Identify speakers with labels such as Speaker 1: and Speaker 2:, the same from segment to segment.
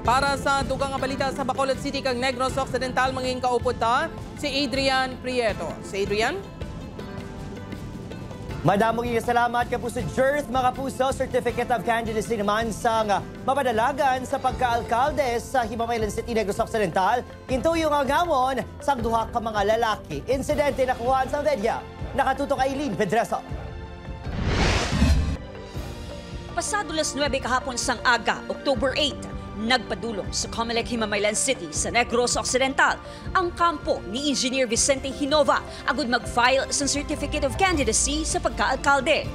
Speaker 1: Para sa dugang nga balita sa Bacolod City kang Negros Occidental, mangin kaupod ta si Adrian Prieto. Si Adrian?
Speaker 2: Madamong salamat Kapuso Jerth, mga puso. Certificate of Candidacy naman sa mapadalagan sa pagka-alkalde sa Himamaylan City, Negros Occidental. Intuyong ang ngamon sa duha ka mga lalaki. Insidente nakuhaan sa media. Nakatutok Aileen Pedreso.
Speaker 3: Pasado las 9 kahapon sang aga, October 8, nagpadulong sa Comelec Himamaylan City sa Negros Occidental ang kampo ni Engineer Vicente Hinova agud mag-file sa Certificate of Candidacy sa pagka-alkalde.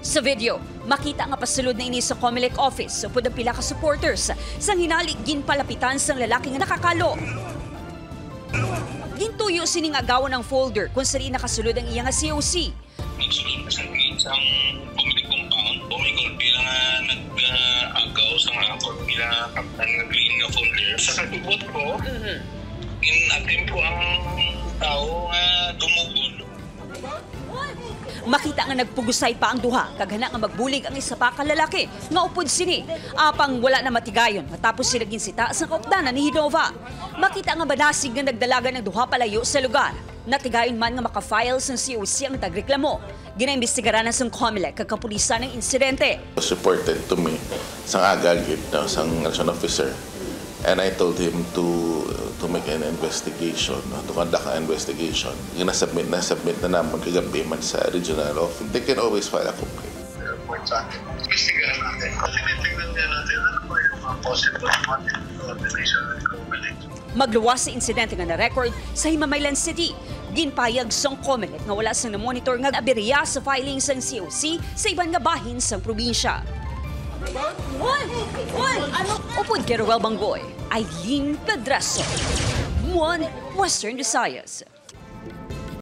Speaker 3: Sa video, makita nga pasulod na ini sa Comelec office upod ang pila ka supporters sang hinali ginpalapitan sang lalaki nga nakakalo. Gintuyo sining agawan ng folder kung sari nakasulod ang iya nga COC.
Speaker 4: Nagsulod pa sa isang Comelec compound, bumigol bilang nag-agaw sa nga ako bilang kapitan ng green na folder. Sa katubot ko, in-attempt ko ang tao nga dumugol.
Speaker 3: Makita nga nagpugusay pa ang duha, kaghana nga magbulig ang isa pa ka lalaki nga upod sini. Apang wala na matigayon matapos sila ginsita sa kaupdanan ni Hinova. Makita nga banasig nga nagdalaga ng duha palayo sa lugar. Natigayon man nga maka-file sa COC ang tagreklamo. Ginaimbestigaran na sa Comelec kagkapulisan ng insidente.
Speaker 5: Was reported to me sang agagit na sang election officer, and I told him to make an investigation, to conduct an investigation. Yung na-submit na naman kagabi man sa regional office. They can always file a complaint.
Speaker 4: Report sa akin. Investigahan natin. Tinitingnan din natin ano ba yung mga possible coordination ng Comelec.
Speaker 3: Magluwas sa insidente nga na-record sa Himamaylan City. Ginpayag sang Comelec nga wala sang na-monitor nga aberya sa filing sang COC sa iban nga bahin sang probinsya. Upod kay Ruel Banggoy, Aileen Pedraso, One Western Visayas.